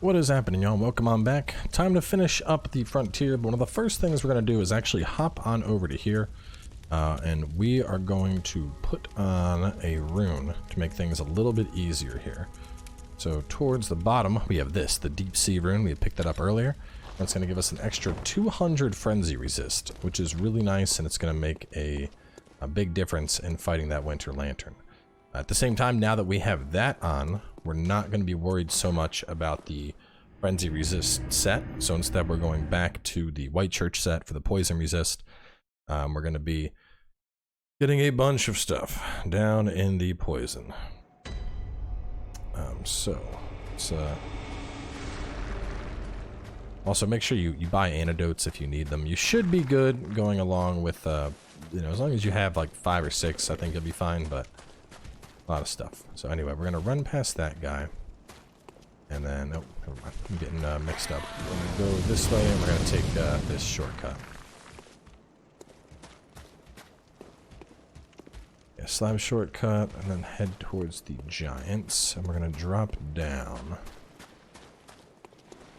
What is happening, y'all? Welcome on back. Time to finish up the frontier, but one of the first things we're going to do is actually hop on over to here, and we are going to put on a rune to make things a little bit easier here. So towards the bottom, we have this, the deep sea rune. We had picked that up earlier. That's going to give us an extra 200 frenzy resist, which is really nice, and it's going to make a big difference in fighting that winter lantern. At the same time, now that we have that on, we're not going to be worried so much about the frenzy resist set. So instead, we're going back to the white church set for the poison resist. We're going to be getting a bunch of stuff down in the poison. So let's also make sure you buy antidotes if you need them. You should be good going along with you know, as long as you have like 5 or 6, I think you'll be fine. But a lot of stuff. So anyway, we're gonna run past that guy, and then oh, never mind. I'm getting mixed up. We're gonna go this way, and we're gonna take this shortcut. Yeah, slab shortcut, and then head towards the giants, and we're gonna drop down.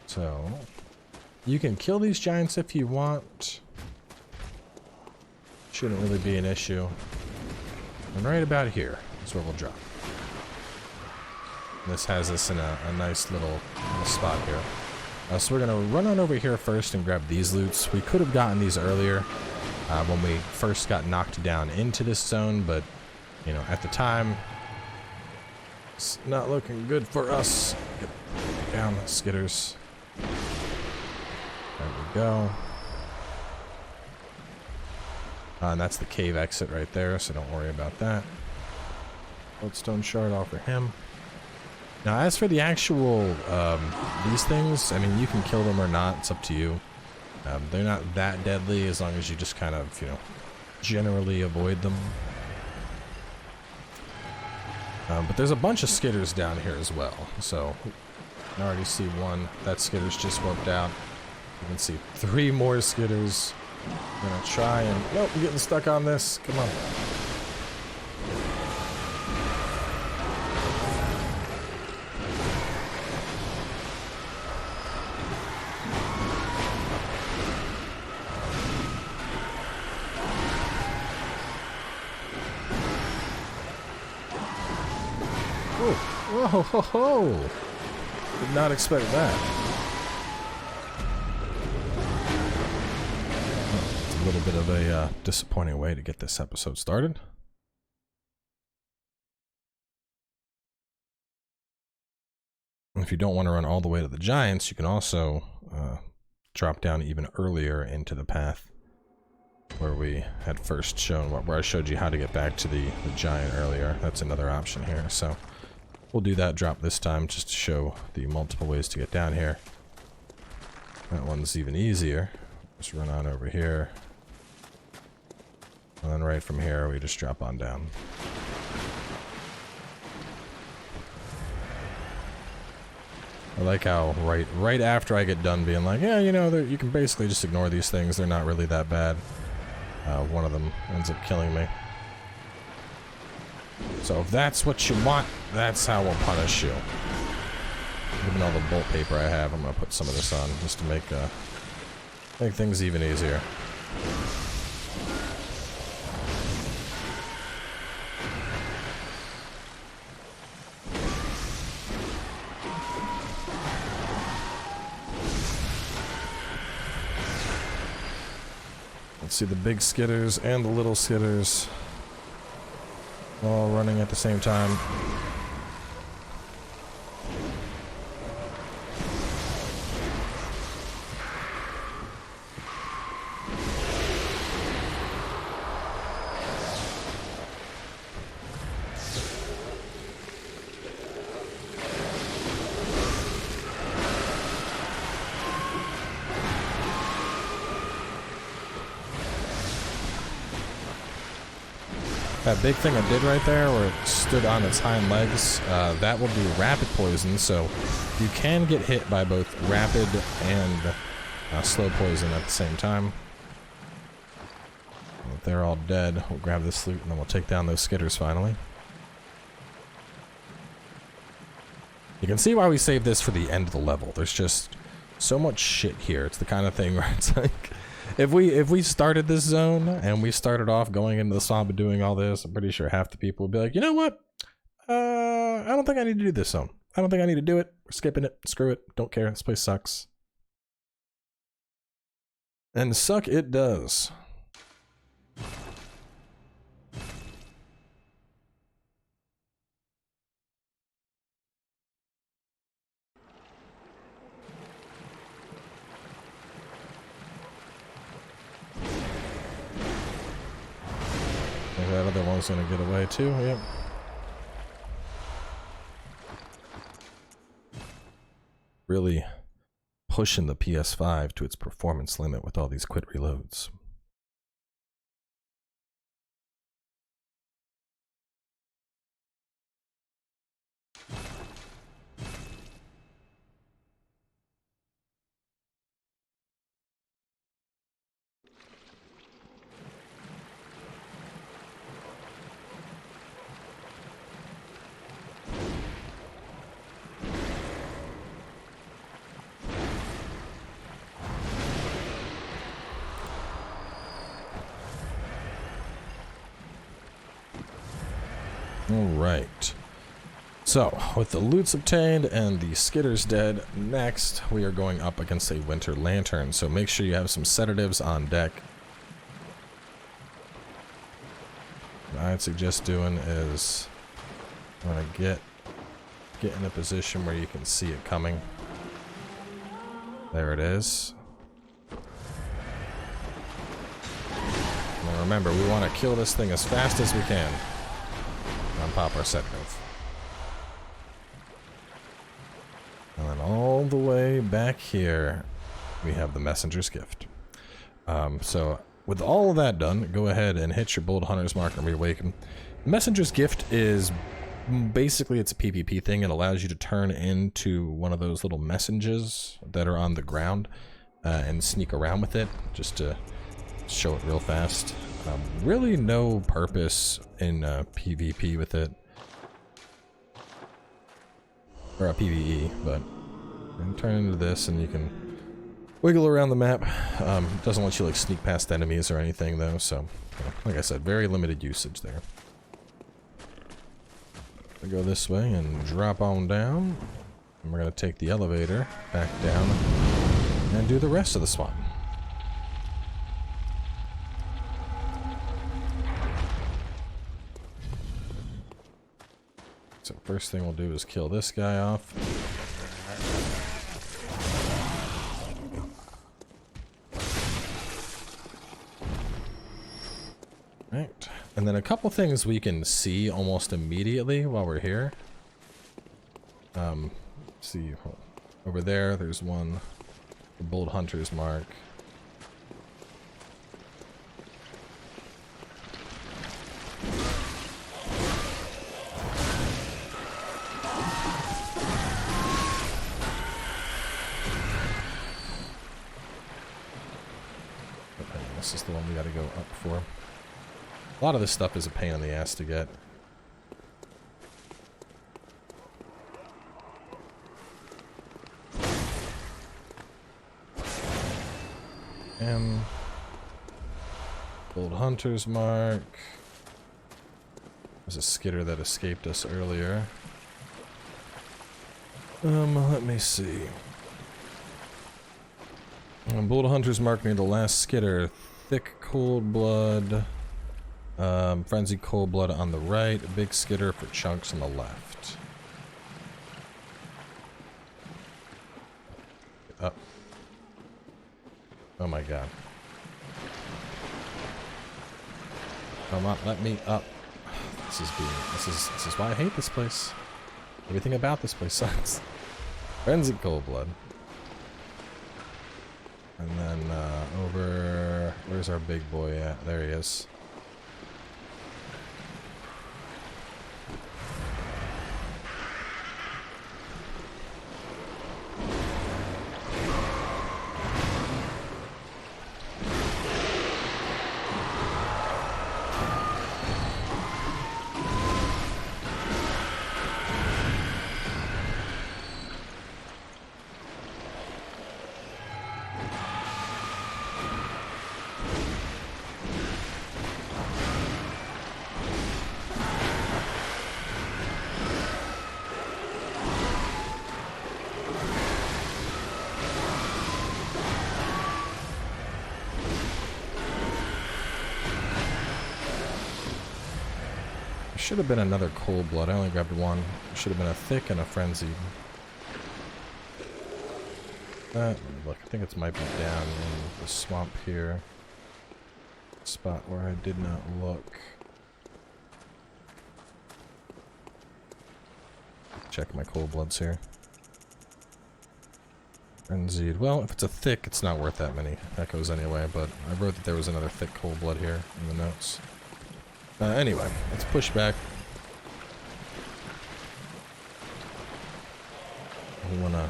So you can kill these giants if you want. Shouldn't really be an issue. And right about here is where we'll drop. And this has us in a nice little spot here. So we're gonna run on over here first and grab these loots. We could have gotten these earlier when we first got knocked down into this zone, but you know, at the time, it's not looking good for us. Get down, skitters. There we go. And that's the cave exit right there, so don't worry about that. Bloodstone shard off for him. Now, as for the actual, these things, I mean, you can kill them or not, it's up to you. They're not that deadly as long as you just kind of, you know, generally avoid them. But there's a bunch of skitters down here as well, so I already see one. That skitter's just worked out. You can see 3 more skitters. I'm gonna try and... Nope, I'm getting stuck on this. Come on. Whoa, whoa, ho, ho. Did not expect that. A little bit of a disappointing way to get this episode started. And if you don't want to run all the way to the giants, you can also drop down even earlier into the path where we had first shown, where I showed you how to get back to the giant earlier. That's another option here. So we'll do that drop this time just to show the multiple ways to get down here. That one's even easier. Just run on over here. And then right from here, we just drop on down. I like how right after I get done being like, yeah, you know, you can basically just ignore these things. They're not really that bad. One of them ends up killing me. So if that's what you want, that's how we'll punish you. Even all the bolt paper I have, I'm gonna put some of this on just to make things even easier. Let's see the big skitters and the little skitters all running at the same time. That big thing I did right there where it stood on its hind legs, that will do rapid poison, so you can get hit by both rapid and slow poison at the same time. If they're all dead, we'll grab this loot and then we'll take down those skitters finally. You can see why we saved this for the end of the level. There's just so much shit here. It's the kind of thing where it's like, if we started this zone and we started off going into the swamp and doing all this, I'm pretty sure half the people would be like, you know what? I don't think I need to do this zone. I don't think I need to do it. We're skipping it. Screw it. Don't care. This place sucks. And suck it does. Think that other one's gonna get away too. Yep. Really pushing the PS5 to its performance limit with all these quick reloads. Alright, so with the loots obtained and the skitters dead, next we are going up against a winter lantern, so make sure you have some sedatives on deck. What I'd suggest doing is get in a position where you can see it coming. There it is. Now remember, we want to kill this thing as fast as we can. Pop our sedative. And then all the way back here, we have the messenger's gift. So with all of that done, go ahead and hit your bold hunter's mark and reawaken. The messenger's gift is basically, it's a PvP thing. It allows you to turn into one of those little messengers that are on the ground and sneak around with it, just to show it real fast. Really no purpose in PvP with it. Or a PvE, but you can turn into this and you can wiggle around the map. Doesn't let you like sneak past enemies or anything though, so like I said, very limited usage there. We go this way and drop on down. And we're gonna take the elevator back down and do the rest of the swamp. So first thing we'll do is kill this guy off. Right, and then a couple things we can see almost immediately while we're here. See, over there, there's one, the bold hunter's mark. This is the one we gotta go up for. A lot of this stuff is a pain in the ass to get. Bold hunter's mark. There's a skitter that escaped us earlier. Let me see. Bold hunter's mark near the last skitter. Thick cold blood. Frenzied cold blood on the right. Big skitter for chunks on the left. Up. Oh my god. Come on, let me up. This is why I hate this place. Everything about this place sucks. Frenzied cold blood. And then over, where's our big boy at? There he is. should have been another cold blood. I only grabbed one. Should have been a thick and a frenzied. Look, I think it might be down in the swamp here. Spot where I did not look. Check my cold bloods here. Frenzied. Well, if it's a thick, it's not worth that many echoes anyway, but I wrote that there was another thick cold blood here in the notes. Anyway, let's push back. We want to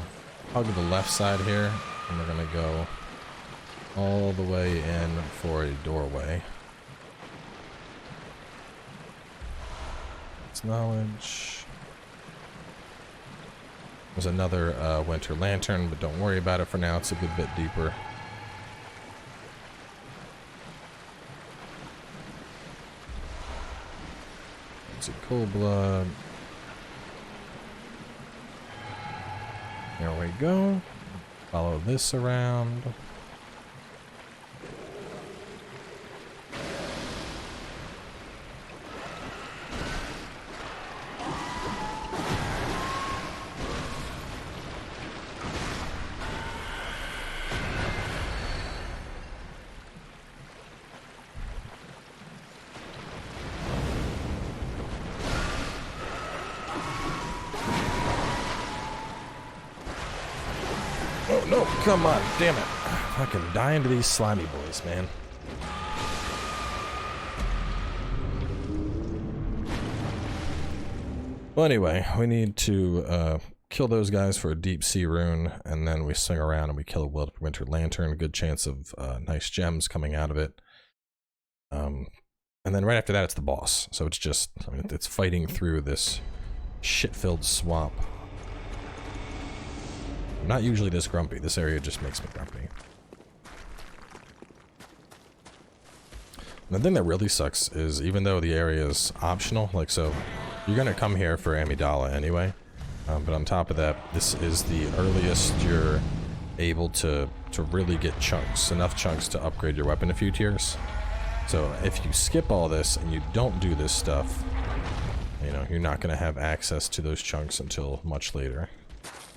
hug the left side here, and we're going to go all the way in for a doorway. It's knowledge. There's another winter lantern, but don't worry about it for now. It's a good bit deeper. It's a cold blood. There we go. Follow this around. Oh no, come on, damn it. Fucking dying to these slimy boys, man. Well, anyway, we need to kill those guys for a deep sea rune, and then we swing around and we kill a winter lantern. Good chance of nice gems coming out of it. And then right after that, it's the boss. So it's just, I mean, it's fighting through this shit-filled swamp. I'm not usually this grumpy. This area just makes me grumpy. And the thing that really sucks is, even though the area is optional, like, so you're gonna come here for Amygdala anyway, but on top of that, this is the earliest you're able to really get chunks, enough chunks to upgrade your weapon a few tiers. So if you skip all this and you don't do this stuff, you know, you're not gonna have access to those chunks until much later.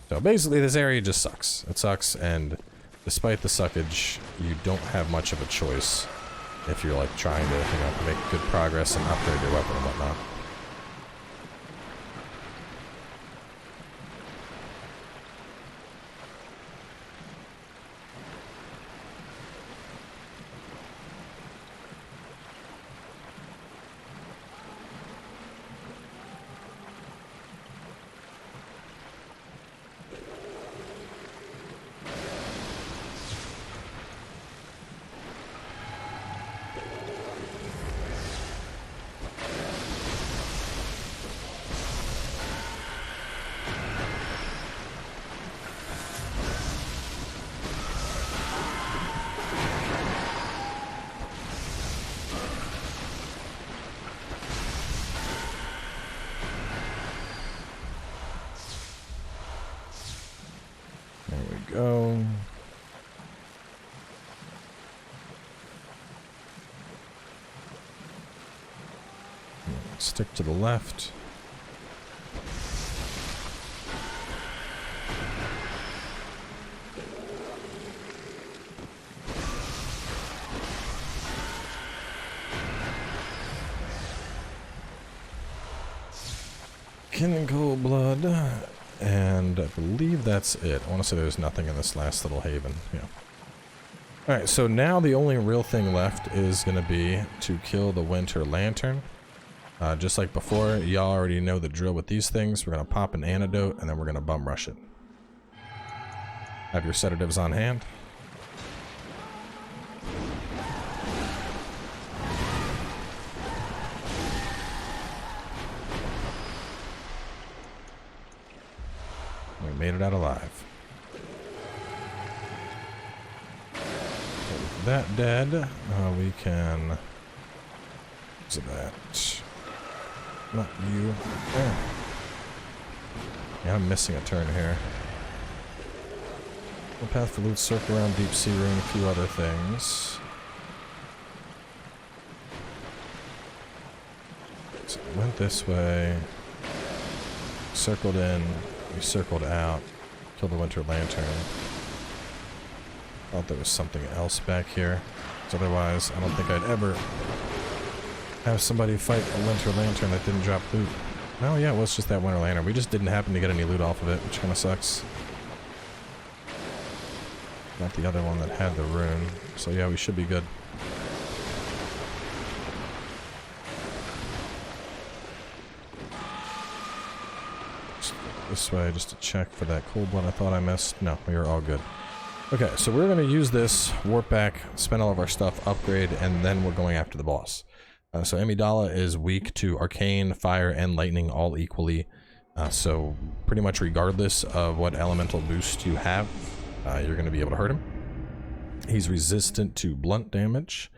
So basically, this area just sucks. It sucks, and despite the suckage, you don't have much of a choice if you're like trying to, you know, make good progress and upgrade your weapon and whatnot. Go. Stick to the left. Cold blood. And I believe that's it. I want to say there's nothing in this last little haven. Yeah. Alright, so now the only real thing left is going to be to kill the winter lantern. Just like before, y'all already know the drill with these things. We're going to pop an antidote, and then we're going to bum rush it. Have your sedatives on hand. Made it out alive. So with that dead, we can... What's that? Not you. There. Yeah, I'm missing a turn here. The path for loot, circle around deep sea rune, a few other things. So went this way, circled in, we circled out, killed the winter lantern. Thought there was something else back here. Otherwise, I don't think I'd ever have somebody fight a winter lantern that didn't drop loot. Oh yeah, it was just that winter lantern. We just didn't happen to get any loot off of it, which kind of sucks. Not the other one that had the rune. So yeah, we should be good. Just this way, just to check for that cold blood I thought I missed. No, we are all good. Okay, so we're going to use this, warp back, spend all of our stuff, upgrade, and then we're going after the boss. So Amygdala is weak to arcane, fire, and lightning all equally. So pretty much regardless of what elemental boost you have, you're going to be able to hurt him. He's resistant to blunt damage.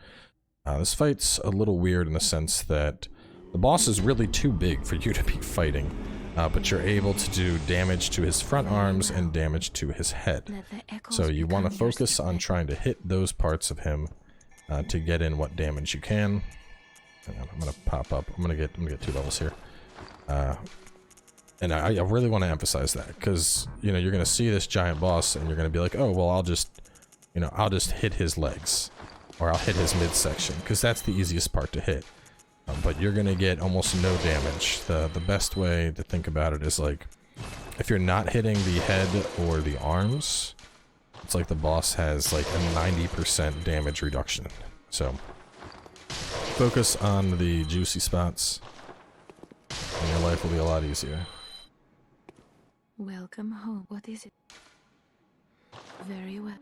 This fight's a little weird in the sense that the boss is really too big for you to be fighting. But you're able to do damage to his front arms and damage to his head. So you want to focus on trying to hit those parts of him to get in what damage you can. Hang on, I'm gonna pop up. I'm gonna get 2 levels here. And I really want to emphasize that because you know you're gonna see this giant boss and you're gonna be like, oh well, I'll just hit his legs or I'll hit his midsection because that's the easiest part to hit. But you're gonna get almost no damage. The best way to think about it is like, if you're not hitting the head or the arms, it's like the boss has like a 90% damage reduction. So focus on the juicy spots, and your life will be a lot easier. Welcome home. What is it? Very well.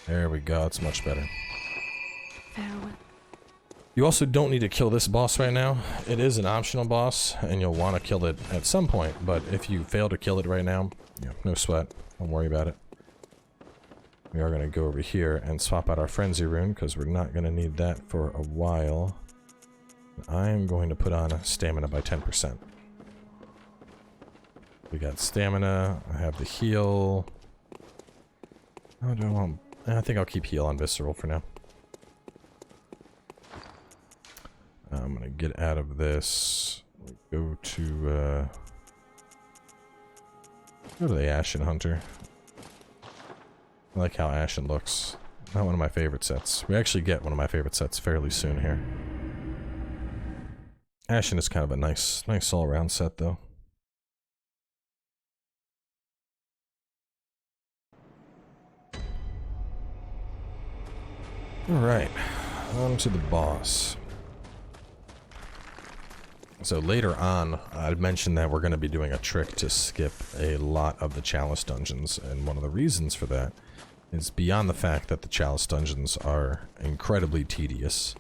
There we go. It's much better. Farewell. You also don't need to kill this boss right now. It is an optional boss, and you'll want to kill it at some point, but if you fail to kill it right now, no sweat. Don't worry about it. We are going to go over here and swap out our Frenzy rune, because we're not going to need that for a while. I am going to put on a stamina by 10%. We got stamina. I have the heal. Oh, do I want... I think I'll keep heal on Visceral for now. I'm gonna get out of this. Go to the Ashen Hunter. I like how Ashen looks. Not one of my favorite sets. We actually get one of my favorite sets fairly soon here. Ashen is kind of a nice all-around set, though. All right, on to the boss. So later on, I'd mentioned that we're going to be doing a trick to skip a lot of the Chalice dungeons, and one of the reasons for that is beyond the fact that the Chalice dungeons are incredibly tedious.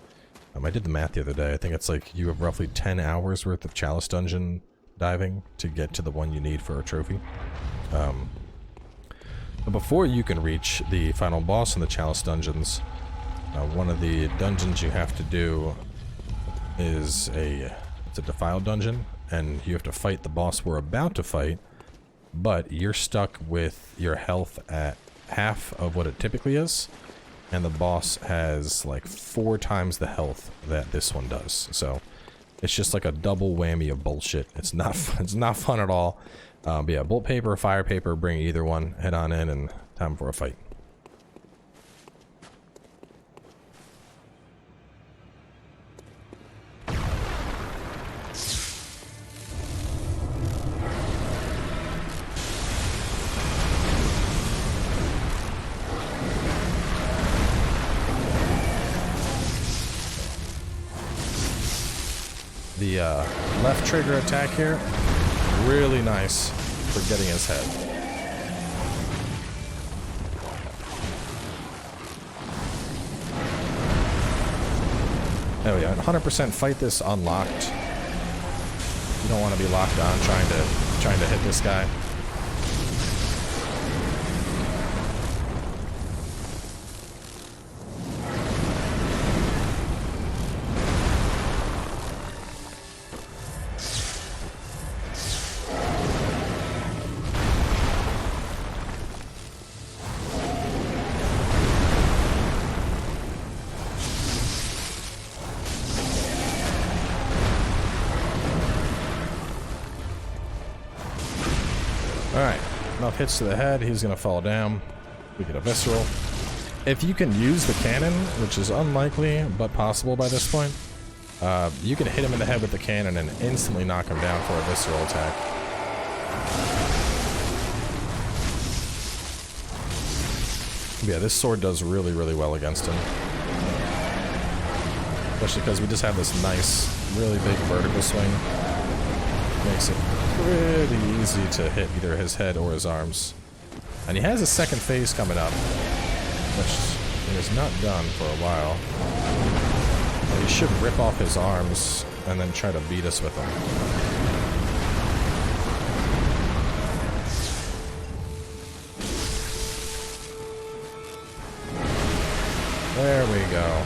I did the math the other day. I think it's like you have roughly 10 hours worth of Chalice dungeon diving to get to the one you need for a trophy. But before you can reach the final boss in the Chalice dungeons, one of the dungeons you have to do is it's a defiled dungeon, and you have to fight the boss we're about to fight, but you're stuck with your health at half of what it typically is, and the boss has like 4 times the health that this one does. So it's just like a double whammy of bullshit. It's not fun at all. But yeah, bolt paper, fire paper, bring either one, head on in, and time for a fight. The left trigger attack here, really nice for getting his head. There we go. 100% fight this unlocked. You don't want to be locked on trying to hit this guy. Alright, enough hits to the head, he's gonna fall down. We get a visceral. If you can use the cannon, which is unlikely but possible by this point, you can hit him in the head with the cannon and instantly knock him down for a visceral attack. Yeah, this sword does really, really well against him. Especially because we just have this nice, really big vertical swing. Makes it pretty easy to hit either his head or his arms. And he has a second phase coming up, which he has not done for a while. But he should rip off his arms and then try to beat us with them. There we go.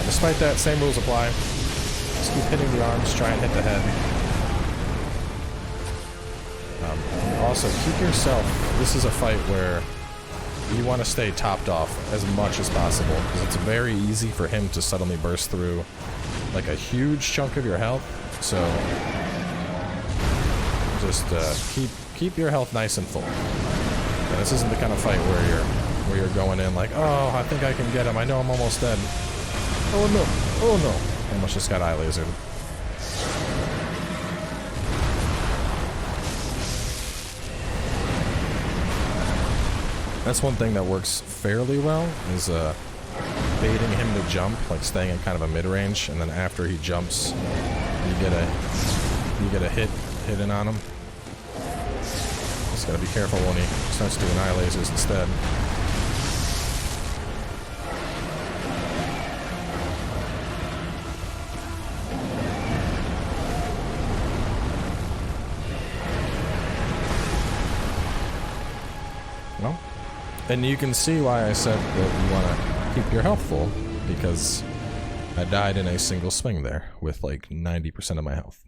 Despite that, same rules apply. Just keep hitting the arms, try and hit the head. Also, keep yourself... This is a fight where you want to stay topped off as much as possible, because it's very easy for him to suddenly burst through like a huge chunk of your health. So just keep your health nice and full. And this isn't the kind of fight where you're going in like, oh, I think I can get him. I know I'm almost dead. Oh no! Oh no! Almost just got eye lasered. That's one thing that works fairly well, is baiting him to jump, like staying in kind of a mid-range, and then after he jumps, you get a hit in on him. Just gotta be careful when he starts doing eye lasers instead. Well, and you can see why I said that you want to keep your health full, because I died in a single swing there with like 90% of my health.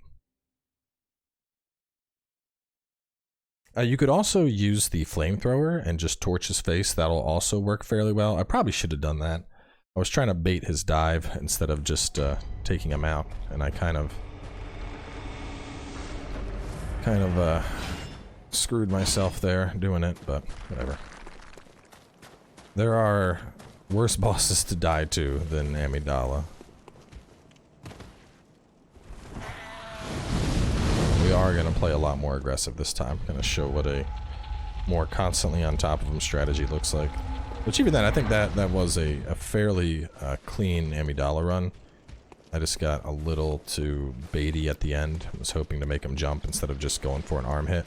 You could also use the flamethrower and just torch his face. That'll also work fairly well. I probably should have done that. I was trying to bait his dive instead of just taking him out, and I kind of screwed myself there doing it, but whatever. There are worse bosses to die to than Amygdala. We are going to play a lot more aggressive this time. Going to show what a more constantly on top of him strategy looks like. Which even then, I think that was a fairly clean Amygdala run. I just got a little too baity at the end. I was hoping to make him jump instead of just going for an arm hit.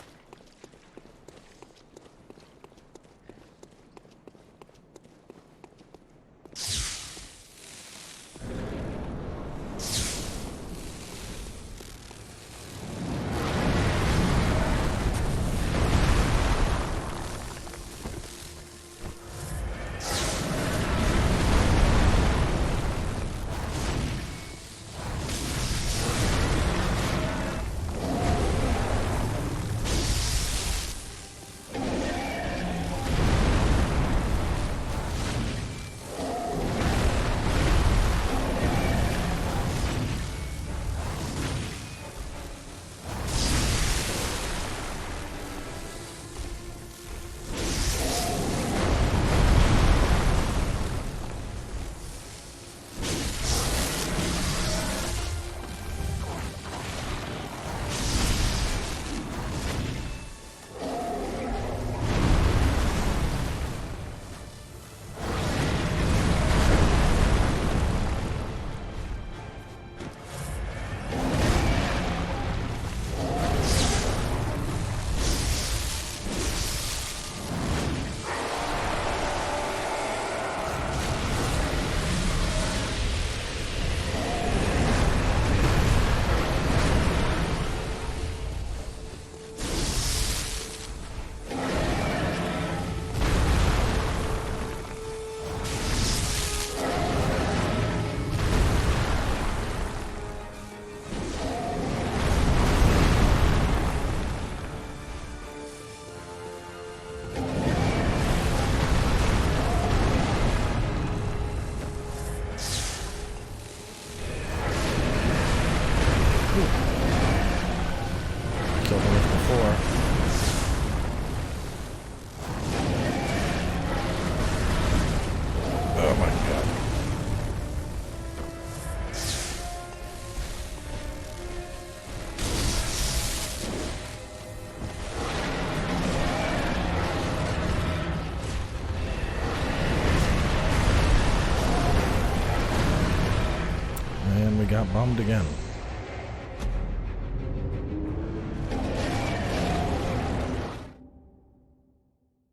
got bummed again.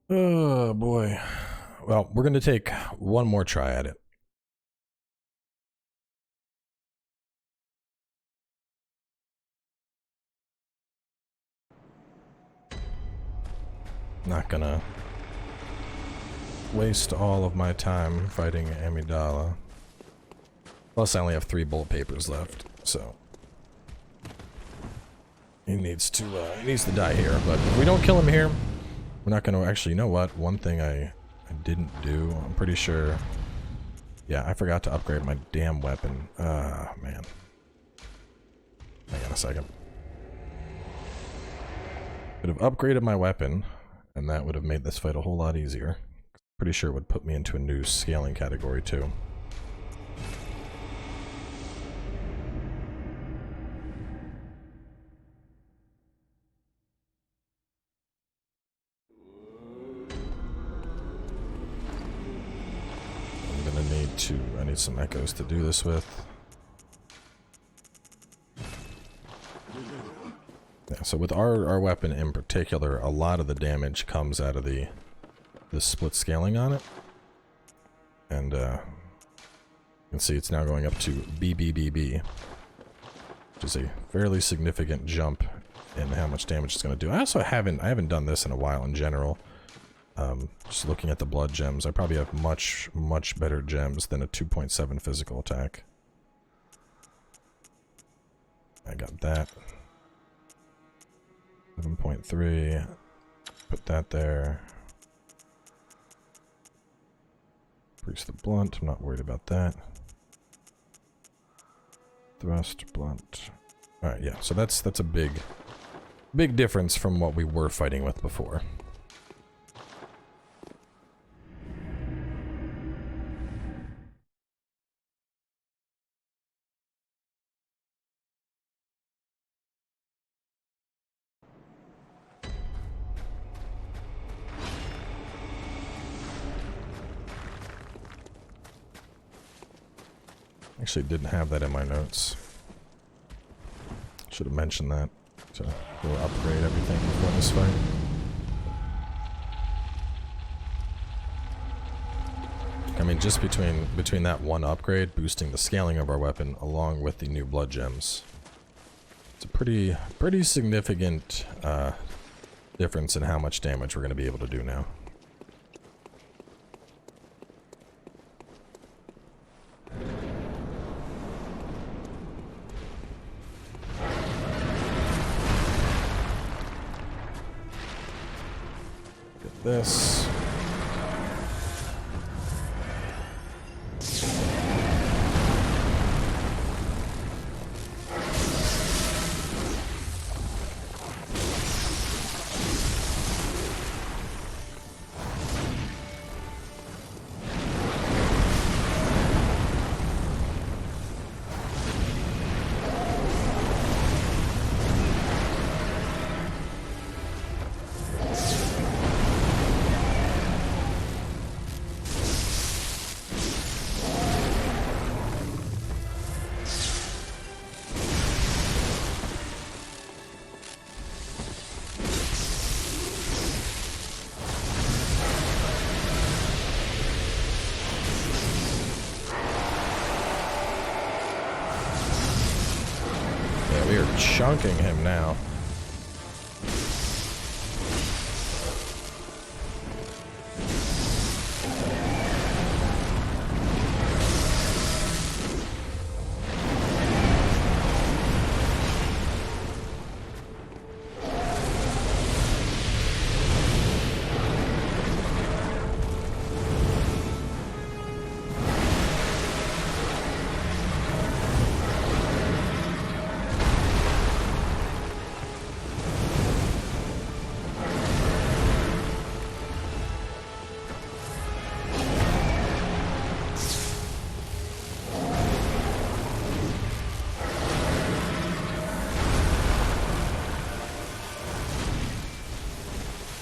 Oh boy. Well, we're going to take one more try at it. Not gonna waste all of my time fighting Amygdala. Plus, I only have 3 bullet papers left, so he needs to die here. But if we don't kill him here, we're not gonna actually. You know what? One thing I didn't do. I'm pretty sure. Yeah, I forgot to upgrade my damn weapon. Man. Hang on a second. Could have upgraded my weapon, and that would have made this fight a whole lot easier. Pretty sure it would put me into a new scaling category too. I need some echoes to do this with. Yeah, so with our weapon in particular, a lot of the damage comes out of the split scaling on it. And you can see it's now going up to BBBB, which is a fairly significant jump in how much damage it's going to do. I haven't done this in a while in general. Just looking at the blood gems, I probably have much better gems than a 2.7 physical attack. I got that. 7.3. Put that there. Increase the blunt. I'm not worried about that. Thrust, blunt. Alright, yeah, so that's a big difference from what we were fighting with before. Actually didn't have that in my notes. Should have mentioned that to go upgrade everything before this fight. I mean, just between that one upgrade, boosting the scaling of our weapon, along with the new blood gems, it's a pretty significant difference in how much damage we're going to be able to do now. This. We are chunking him now.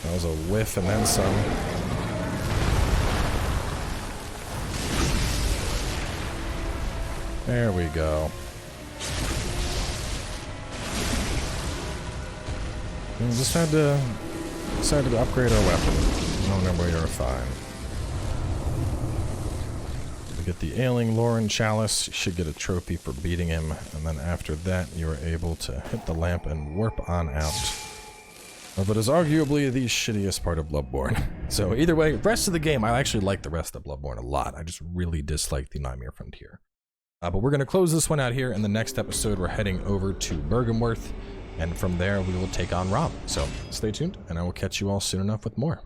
That was a whiff and then some. There we go. We just had to decided to upgrade our weapon. Oh no, we are fine. We get the ailing Lauren chalice. You should get a trophy for beating him, and then after that, you are able to hit the lamp and warp on out. Well, that is arguably the shittiest part of Bloodborne. So either way, rest of the game, I actually like the rest of Bloodborne a lot. I just really dislike the Nightmare Frontier. But we're going to close this one out here. In the next episode, we're heading over to Byrgenwerth, and from there, we will take on Rom. So stay tuned, and I will catch you all soon enough with more.